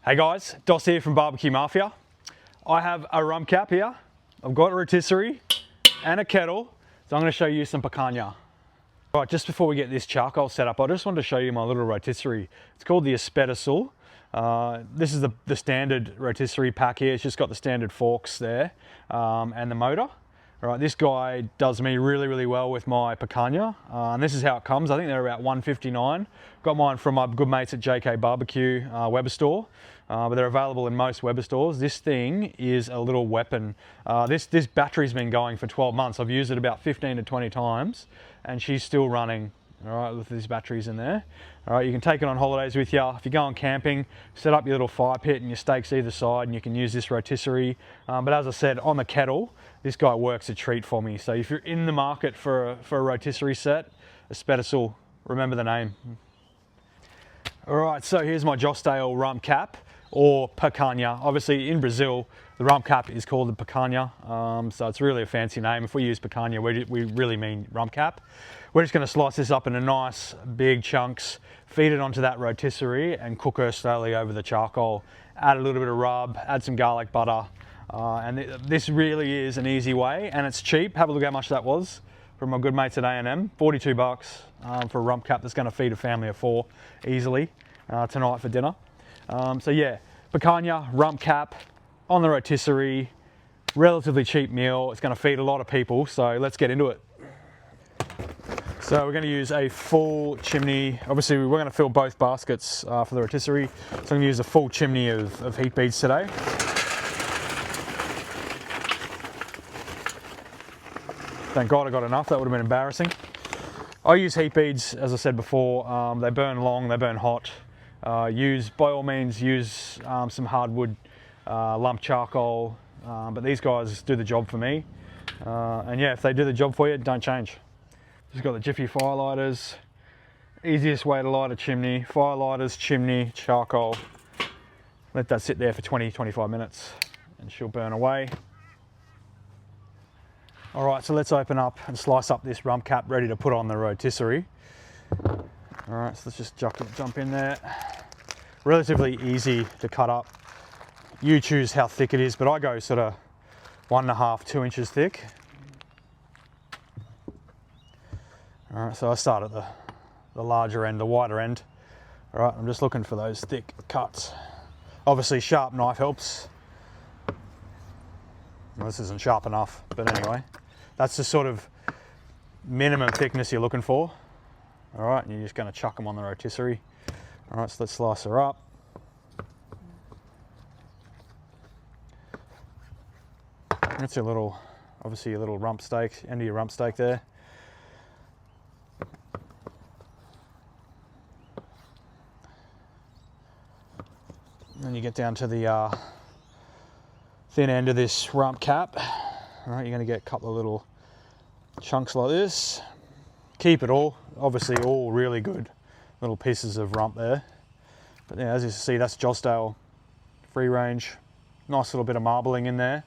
Hey guys, Dos here from Barbecue Mafia. I have a Rump Cap here. I've got a rotisserie and a kettle, so I'm going to show you some picanha. Right, just before we get this charcoal set up, I just wanted to show you my little rotisserie. It's called the EspetoSul. This is the standard rotisserie pack here. It's just got the standard forks there and the motor. All right, this guy does me really well with my picanha, and this is how it comes. I think they're about $1.59. Got mine from my good mates at JK Barbecue Weber store, but they're available in most Weber stores. This thing is a little weapon. This battery's been going for 12 months. I've used it about 15 to 20 times, and she's still running. All right, with these batteries in there. All right, you can take it on holidays with you. If you're going camping, set up your little fire pit and your steaks either side, and you can use this rotisserie. But as I said, on the kettle, this guy works a treat for me. So if you're in the market for a rotisserie set, EspetoSul, remember the name. All right, so here's my Jostale Rump Cap, or picanha. Obviously in Brazil, the Rump Cap is called the picanha, so it's really a fancy name. If we use picanha, we really mean Rump Cap. We're just going to slice this up into nice big chunks, feed it onto that rotisserie and cook her slowly over the charcoal. Add a little bit of rub, add some garlic butter, and this really is an easy way, and it's cheap. Have a look how much that was from my good mates at A&M, 42 bucks for a Rump Cap that's going to feed a family of 4 easily tonight for dinner. So yeah, picanha, Rump Cap on the rotisserie, relatively cheap meal. It's going to feed a lot of people, so let's get into it. So we're going to use a full chimney. Obviously we're going to fill both baskets for the rotisserie, so I'm going to use a full chimney of heat beads today. Thank God I got enough, that would have been embarrassing. I use heat beads, as I said before. They burn long, they burn hot. By all means, use some hardwood lump charcoal, but these guys do the job for me. And yeah, if they do the job for you, don't change. Just got the Jiffy fire lighters. Easiest way to light a chimney. Fire lighters, chimney, charcoal. Let that sit there for 20-25 minutes and she'll burn away. All right, so let's open up and slice up this Rump Cap ready to put on the rotisserie. All right, so let's just jump in there. Relatively easy to cut up. You choose how thick it is, but I go sort of 1.5 to 2 inches thick. All right, so I start at the larger end, the wider end. All right, I'm just looking for those thick cuts. Obviously, sharp knife helps. Well, this isn't sharp enough, but anyway, that's the sort of minimum thickness you're looking for. All right, and you're just going to chuck them on the rotisserie. All right, so let's slice her up. That's your little, obviously your little rump steak, end of your rump steak there. Then you get down to the thin end of this Rump Cap. All right, you're going to get a couple of little chunks like this. Keep it all, obviously all really good little pieces of rump there. But yeah, as you see, that's Jostale free range. Nice little bit of marbling in there.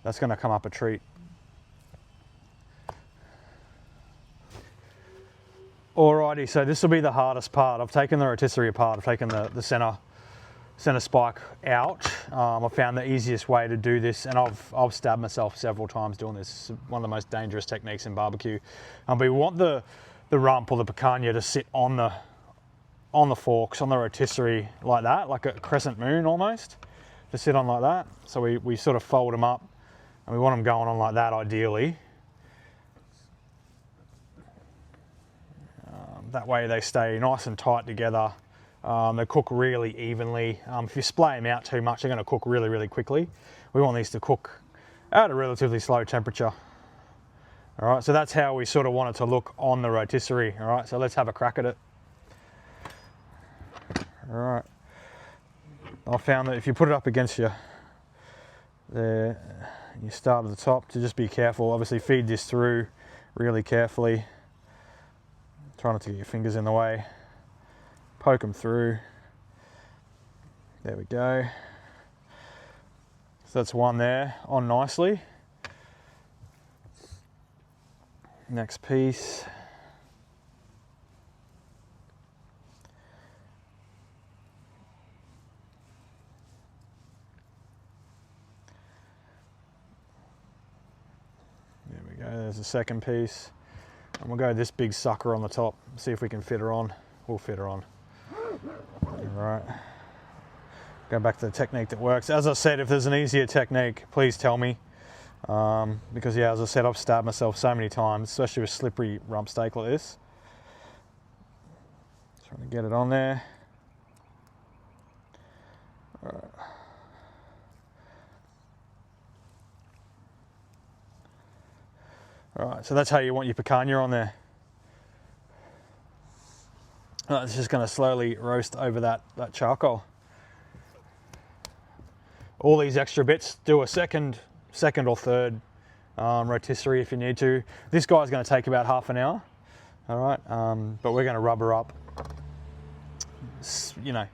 That's going to come up a treat. Alrighty, so this will be the hardest part. I've taken the rotisserie apart. I've taken the center spike out. I found the easiest way to do this, and I've stabbed myself several times doing this. It's one of the most dangerous techniques in barbecue. But we want the rump or the picanha to sit on the forks, on the rotisserie like that, like a crescent moon almost, to sit on like that. So we sort of fold them up, and we want them going on like that ideally. That way they stay nice and tight together. They cook really evenly. If you splay them out too much, they're going to cook really quickly. We want these to cook at a relatively slow temperature. All right, so that's how we sort of want it to look on the rotisserie. All right, so let's have a crack at it. All right, I found that if you put it up against you there, you start at the top, to just be careful. Obviously feed this through really carefully. Try not to get your fingers in the way. Poke them through. There we go. So that's one there, on nicely. Next piece. There's the second piece. And we'll go this big sucker on the top, see if we can fit her on. We'll fit her on. All right. Go back to the technique that works. As I said, if there's an easier technique, please tell me. Because yeah, as I said, I've stabbed myself so many times, especially with slippery rump steak like this. Trying to get it on there. All right. All right, so that's how you want your picanha on there. All right, it's just going to slowly roast over that charcoal. All these extra bits, do a second or third rotisserie if you need to. This guy's going to take about half an hour. All right, but we're going to rub her up. You know,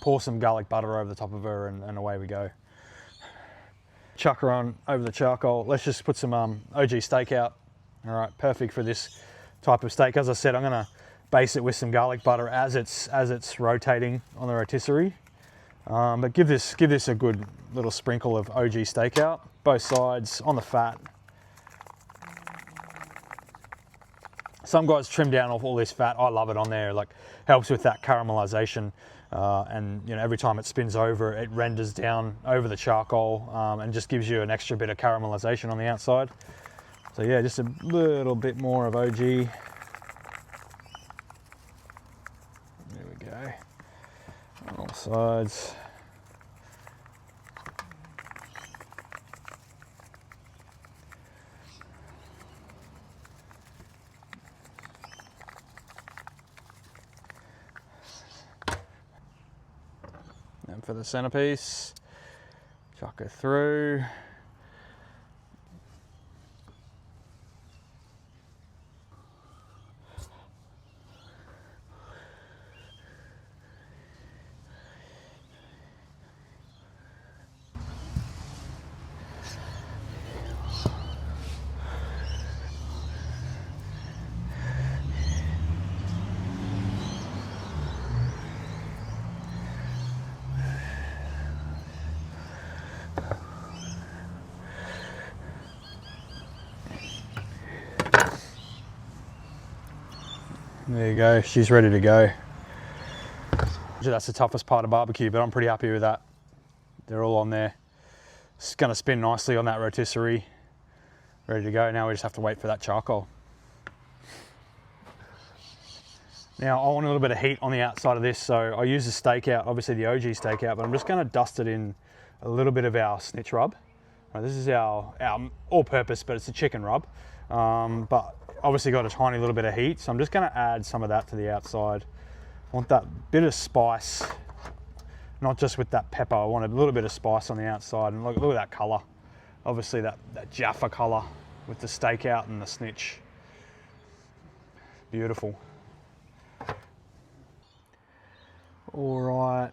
pour some garlic butter over the top of her, and away we go. Chuck her on over the charcoal. Let's just put some OG steak out. All right, perfect for this type of steak. As I said, I'm going to baste it with some garlic butter as it's rotating on the rotisserie. But give this a good little sprinkle of OG steak out, both sides on the fat. Some guys trim down off all this fat. I love it on there. Like, helps with that caramelization. And you know, every time it spins over, it renders down over the charcoal and just gives you an extra bit of caramelization on the outside. So yeah, just a little bit more of OG. There we go. On all sides. And for the centerpiece, chuck her through. There you go, she's ready to go. That's the toughest part of barbecue, but I'm pretty happy with that. They're all on there. It's gonna spin nicely on that rotisserie. Ready to go. Now we just have to wait for that charcoal. Now I want a little bit of heat on the outside of this, so I use the steak out, obviously the OG steak out, but I'm just gonna dust it in a little bit of our snitch rub. Now, this is our all-purpose, but it's a chicken rub. But obviously got a tiny little bit of heat, so I'm just going to add some of that to the outside. I want that bit of spice, not just with that pepper. I want a little bit of spice on the outside, and look at that colour. Obviously that Jaffa colour with the steak out and the snitch. Beautiful. All right,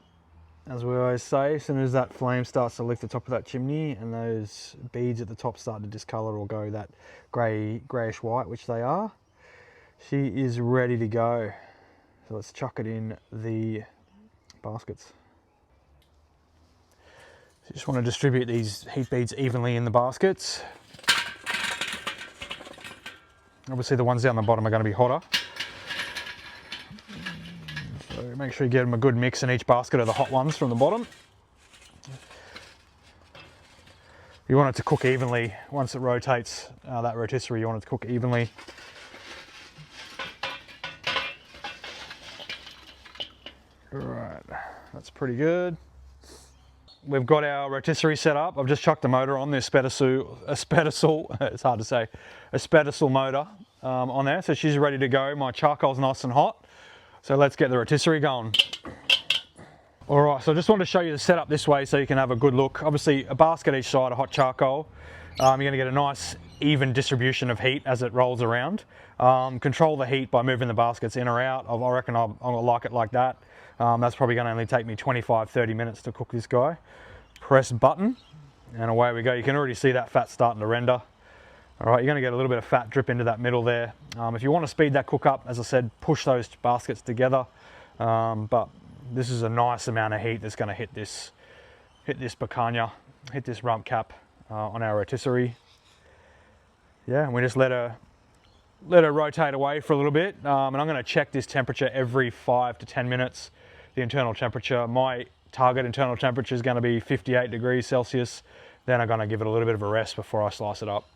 as we always say, as soon as that flame starts to lick the top of that chimney and those beads at the top start to discolour or go that greyish white, which they are, she is ready to go. So let's chuck it in the baskets. So just want to distribute these heat beads evenly in the baskets. Obviously the ones down the bottom are going to be hotter. So make sure you get them a good mix in each basket of the hot ones from the bottom. You want it to cook evenly. Once it rotates, that rotisserie, you want it to cook evenly. Right, that's pretty good. We've got our rotisserie set up. I've just chucked the motor on the EspetoSul, it's hard to say, EspetoSul motor on there. So she's ready to go. My charcoal's nice and hot. So let's get the rotisserie going. All right, so I just wanted to show you the setup this way so you can have a good look. Obviously a basket each side of hot charcoal. You're gonna get a nice even distribution of heat as it rolls around. Control the heat by moving the baskets in or out. I reckon I'll like it like that. That's probably gonna only take me 25-30 minutes to cook this guy. Press button and away we go. You can already see that fat starting to render. All right, you're gonna get a little bit of fat drip into that middle there. If you wanna speed that cook up, as I said, push those baskets together. But this is a nice amount of heat that's gonna hit this picanha, hit this rump cap on our rotisserie. Yeah, and we just let her rotate away for a little bit. And I'm going to check this temperature every 5 to 10 minutes, the internal temperature. My target internal temperature is going to be 58 degrees Celsius. Then I'm going to give it a little bit of a rest before I slice it up.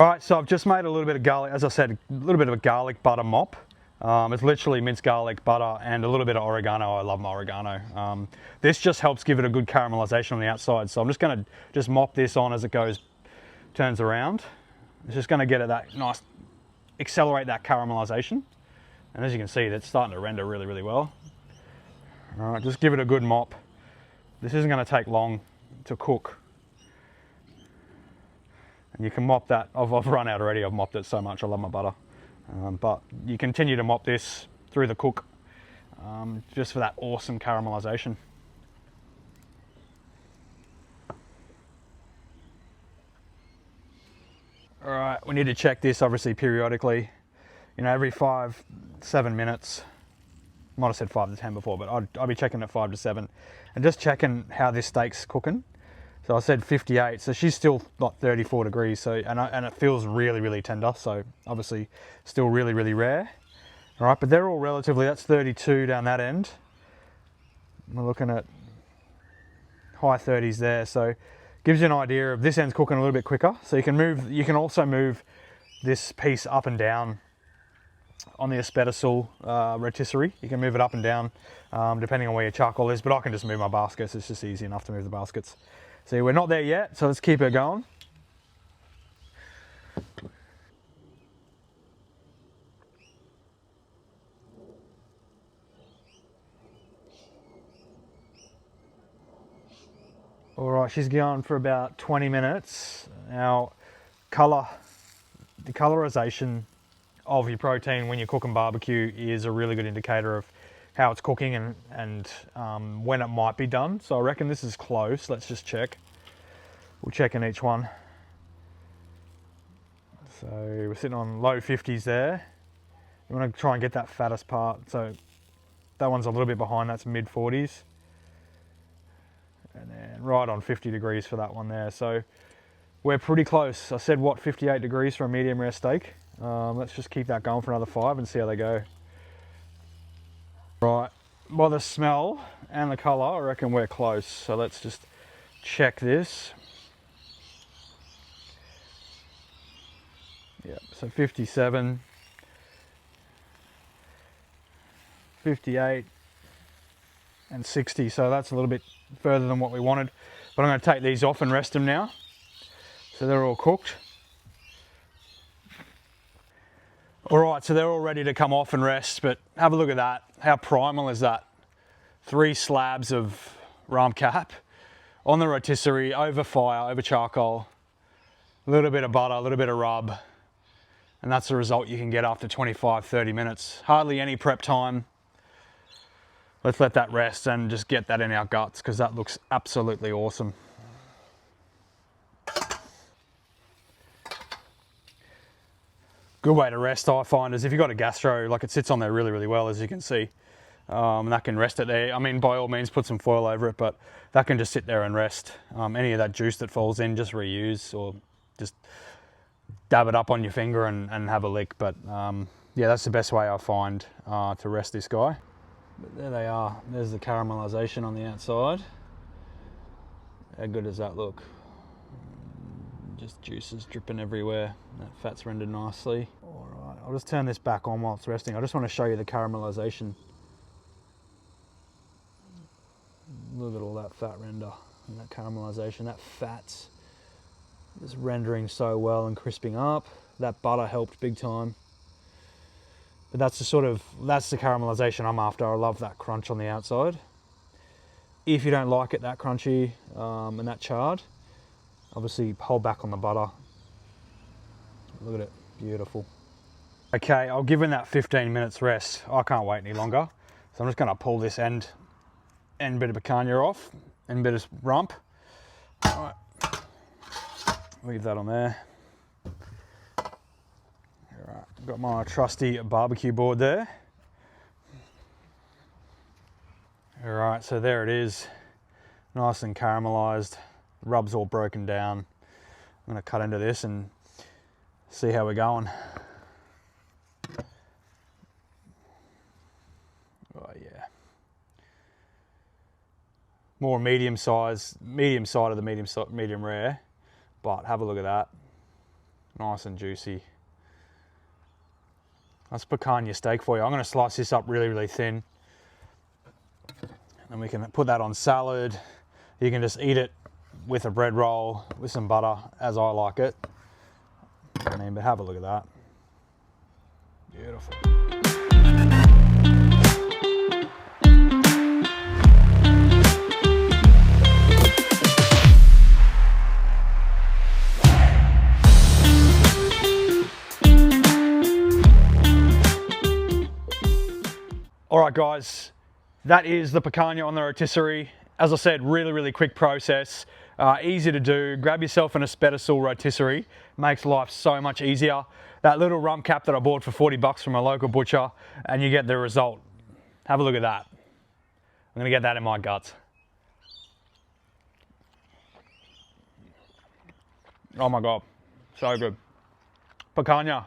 All right, so I've just made a little bit of garlic, as I said, a little bit of a garlic butter mop. It's literally minced garlic, butter, and a little bit of oregano. I love my oregano. This just helps give it a good caramelization on the outside. So I'm just going to just mop this on as it turns around. It's just going to get it that nice, accelerate that caramelization. And as you can see, it's starting to render really, really well. All right, just give it a good mop. This isn't going to take long to cook. And you can mop that. I've run out already. I've mopped it so much. I love my butter. But you continue to mop this through the cook just for that awesome caramelization. All right, we need to check this obviously periodically. You know, every 5-7 minutes. I might have said 5 to 10 before, but I'll be checking at 5 to 7 and just checking how this steak's cooking. So I said 58, so she's still not 34 degrees, so and it feels really, really tender, so obviously still really, really rare. All right, but they're all relatively, that's 32 down that end. We're looking at high 30s there, so gives you an idea of this end's cooking a little bit quicker. So you can also move this piece up and down on the EspetoSul Rotisserie. You can move it up and down depending on where your charcoal is, but I can just move my baskets. It's just easy enough to move the baskets. See, we're not there yet, so let's keep it going. All right, she's going for about 20 minutes. Now, the colorization of your protein when you're cooking barbecue is a really good indicator of how it's cooking and when it might be done. So I reckon this is close. Let's just check. We'll check in each one. So we're sitting on low 50s there. You want to try and get that fattest part. So that one's a little bit behind, that's mid 40s. And then right on 50 degrees for that one there. So we're pretty close. I said, what, 58 degrees for a medium rare steak. Let's just keep that going for another 5 and see how they go. Right, by the smell and the color, I reckon we're close. So let's just check this. Yep, so 57, 58, and 60. So that's a little bit further than what we wanted. But I'm going to take these off and rest them now. So they're all cooked. All right, so they're all ready to come off and rest, but have a look at that. How primal is that? 3 slabs of Rump Cap on the rotisserie, over fire, over charcoal, a little bit of butter, a little bit of rub, and that's the result you can get after 25-30 minutes. Hardly any prep time. Let's let that rest and just get that in our guts because that looks absolutely awesome. Good way to rest, I find, is if you've got a gastro, like it sits on there really, really well, as you can see. And that can rest it there. I mean, by all means, put some foil over it, but that can just sit there and rest. Any of that juice that falls in, just reuse or just dab it up on your finger and have a lick. But yeah, that's the best way I find to rest this guy. But there they are. There's the caramelization on the outside. How good does that look? Just juices dripping everywhere. That fat's rendered nicely. All right, I'll just turn this back on while it's resting. I just want to show you the caramelization. Look at all that fat render and that caramelization. That fat's just rendering so well and crisping up. That butter helped big time. But that's the caramelization I'm after. I love that crunch on the outside. If you don't like it that crunchy and that charred, obviously hold back on the butter. Look at it, beautiful. Okay, I'll give it that 15 minutes rest. I can't wait any longer. So I'm just gonna pull this end bit of picanha off and bit of rump. All right, leave that on there. All right, got my trusty barbecue board there. All right, so there it is. Nice and caramelized. Rub's all broken down. I'm gonna cut into this and see how we're going. Oh yeah. More medium side of the medium rare, but have a look at that. Nice and juicy. That's picanha steak for you. I'm gonna slice this up really, really thin. And we can put that on salad. You can just eat it with a bread roll, with some butter, as I like it. I mean, but have a look at that. Beautiful. All right, guys, that is the picanha on the rotisserie. As I said, really, really quick process, easy to do. Grab yourself an EspetoSul Rotisserie, makes life so much easier. That little rump cap that I bought for 40 bucks from a local butcher, and you get the result. Have a look at that. I'm gonna get that in my guts. Oh my God, so good. Picanha.